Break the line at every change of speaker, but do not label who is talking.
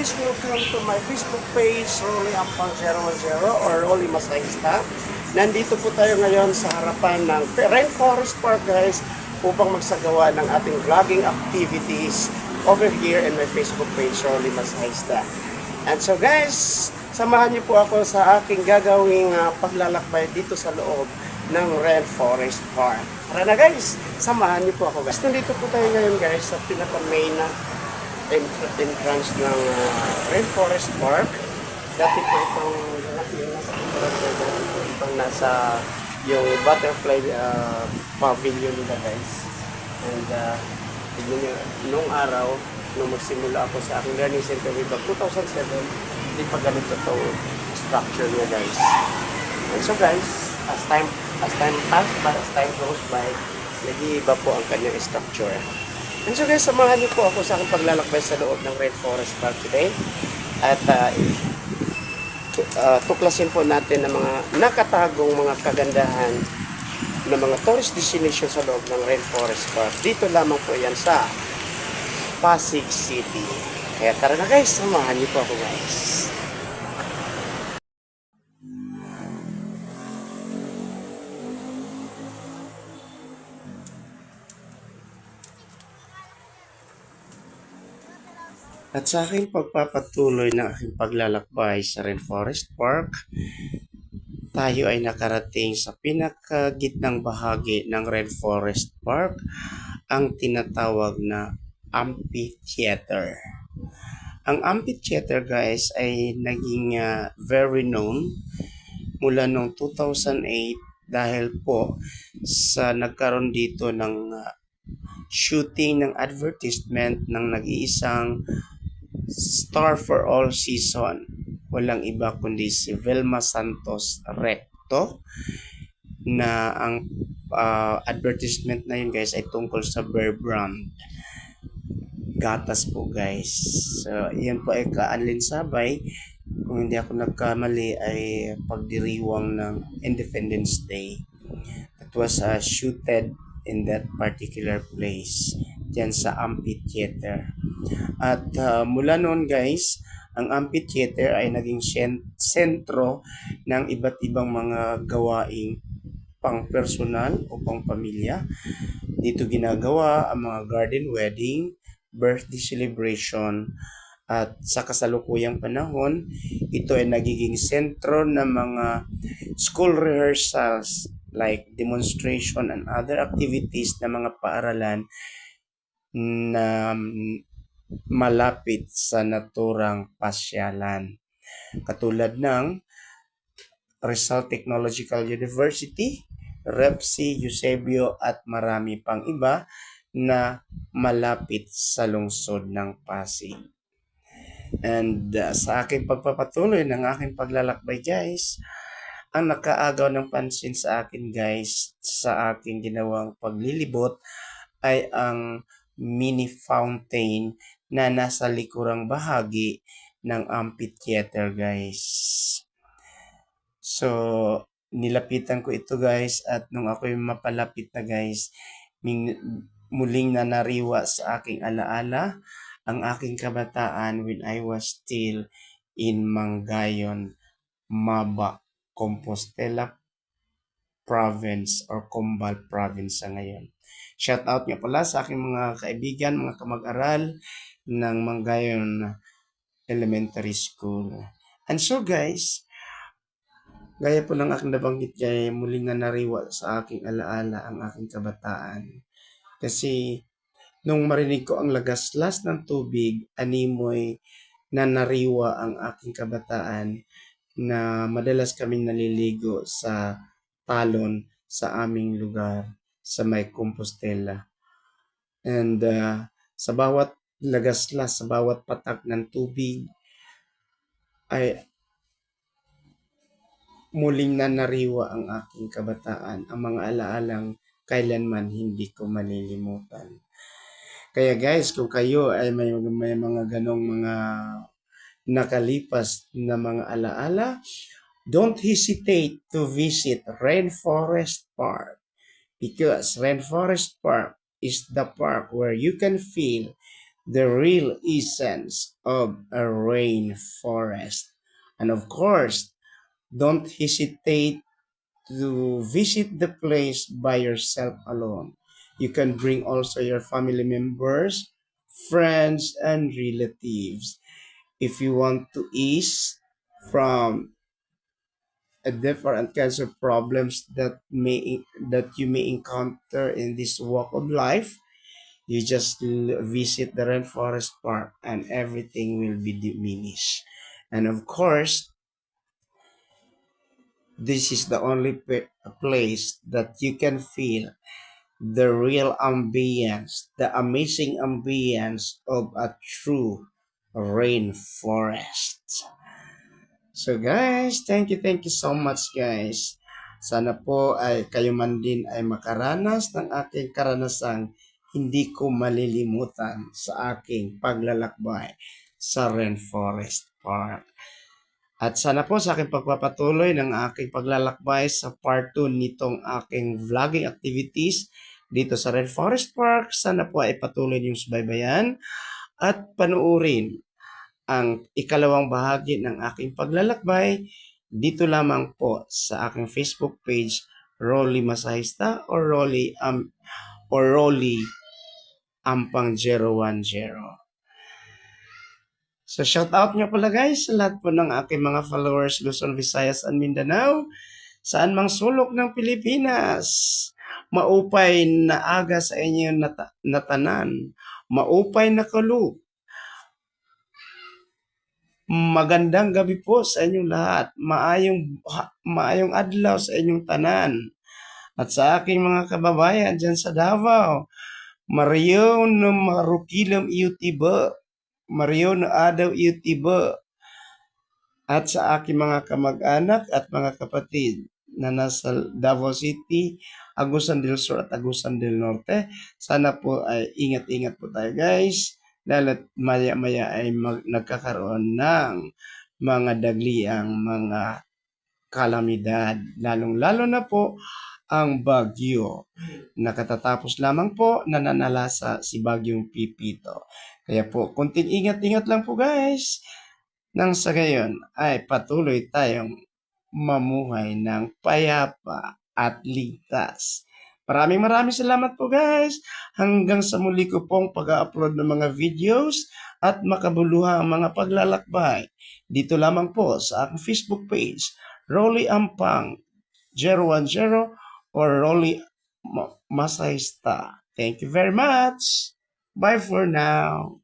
guys, welcome to my Facebook page, Rolly Ampang 010 or Rolly Masahista. Nandito po tayo ngayon sa harapan ng Rainforest Park guys upang magsagawa ng ating vlogging activities over here in my Facebook page, Rolly Masahista. And so guys, samahan niyo po ako sa aking gagawing paglalakbay dito sa loob ng Rainforest Park. Tara na guys, samahan niyo po ako guys. Nandito po tayo ngayon guys sa pinaka-main na entrance ng Rainforest Park. Dati po itong nasa yung butterfly pavilion nila guys. And tignan nyo, nung araw, nung magsimula ako sa aking learning center way back 2007, hindi pa ganito itong structure niya guys. And so guys, as time goes by, nag-iiba po ang kanyang structure. And so guys, samahan niyo po ako sa aking paglalakbay sa loob ng Rainforest Park today. At tuklasin po natin ang mga nakatagong mga kagandahan ng mga tourist destination sa loob ng Rainforest Park. Dito lamang po yan sa Pasig City. Kaya tara na guys, samahan niyo po ako guys. At sa aking pagpapatuloy ng aking paglalakbay sa Rainforest Park, tayo ay nakarating sa pinakagitnang bahagi ng Rainforest Park, ang tinatawag na amphitheater. Ang amphitheater guys ay naging very known mula noong 2008 dahil po sa nagkaroon dito ng shooting ng advertisement ng nag-iisang Star for All season. Walang iba kundi si Vilma Santos Recto, na ang advertisement na yun guys ay tungkol sa Bear Brand. Gatas po guys. So, yan po ay kaalinsabay, kung hindi ako nagkamali, ay pagdiriwang ng Independence Day. That was shooted in that particular place, dyan sa amphitheater. At mula noon guys, ang amphitheater ay naging sentro ng iba't ibang mga gawaing pang personal o pang pamilya. Dito ginagawa ang mga garden wedding, birthday celebration, at sa kasalukuyang panahon, ito ay nagiging sentro ng mga school rehearsals like demonstration and other activities ng mga paaralan na malapit sa naturang pasyalan. Katulad ng Rizal Technological University, REPSI, Eusebio at marami pang iba na malapit sa lungsod ng Pasig. And sa aking pagpapatuloy ng aking paglalakbay guys, ang nakaagaw ng pansin sa akin guys sa aking ginawang paglilibot ay ang mini fountain na nasa likurang bahagi ng amphitheater guys. So, nilapitan ko ito guys, at nung ako'y mapalapit na guys, muling nanariwa sa aking alaala ang aking kabataan when I was still in Mangayon, Maba, Compostela Province or Combal Province sa ngayon. Shout out nga pala sa aking mga kaibigan, mga kamag-aral ng Mangayon Elementary School. And so guys, gaya po ng aking nabanggit kaya muling nanariwa sa aking alaala ang aking kabataan. Kasi nung marinig ko ang lagaslas ng tubig, animoy nanariwa ang aking kabataan na madalas kaming naliligo sa talon sa aming lugar sa may Compostela. And sa bawat lagaslas, sa bawat patak ng tubig ay muling nanariwa ang aking kabataan, ang mga alaalang kailanman hindi ko malilimutan. Kaya guys, kung kayo ay may mga ganong mga nakalipas na mga alaala, don't hesitate to visit Rainforest Park, because Rainforest Park is the park where you can feel the real essence of a rainforest. And of course, don't hesitate to visit the place by yourself alone. You can bring also your family members, friends, and relatives. If you want to ease from a different kinds of problems that you may encounter in this walk of life, you just visit the rainforest park and everything will be diminished. And of course, this is the only place that you can feel the real ambience, the amazing ambience of a true rainforest. So guys, thank you so much guys. Sana po ay kayo man din ay makaranas ng aking karanasang hindi ko malilimutan sa aking paglalakbay sa Rainforest Park. At sana po sa aking pagpapatuloy ng aking paglalakbay sa part 2 nitong aking vlogging activities dito sa Rainforest Park, sana po ay patuloy niyong subaybayan at panuorin ang ikalawang bahagi ng aking paglalakbay dito lamang po sa aking Facebook page, Rolly Masahista or Rolly Ampang 010. So shout out nyo pala guys sa lahat po ng aking mga followers Luzon, Visayas, and Mindanao, saan mang sulok ng Pilipinas. Maupay na aga sa inyo natanan, maupay na kalu. Magandang gabi po sa inyong lahat. Maayong adlaw sa inyong tanan. At sa aking mga kababayan dyan sa Davao, Mariyo no marukilam iyo tiba. Mariyo no adaw iyo tiba. At sa aking mga kamag-anak at mga kapatid na nasa Davao City, Agusan del Sur at Agusan del Norte, sana po ay ingat-ingat po tayo guys. Dahil maya-maya ay nagkakaroon ng mga dagliang mga kalamidad. Lalong-lalo na po ang bagyo. Nakatatapos lamang po nananalasa si Bagyong Pipito. Kaya po, kunting ingat-ingat lang po guys. Nang sa gayon ay patuloy tayong mamuhay ng payapa at ligtas. Maraming salamat po guys. Hanggang sa muli ko pong pag-upload ng mga videos at makabuluhang mga paglalakbay. Dito lamang po sa aking Facebook page, Rolly Ampang 010 or Rolly Masahista. Thank you very much. Bye for now.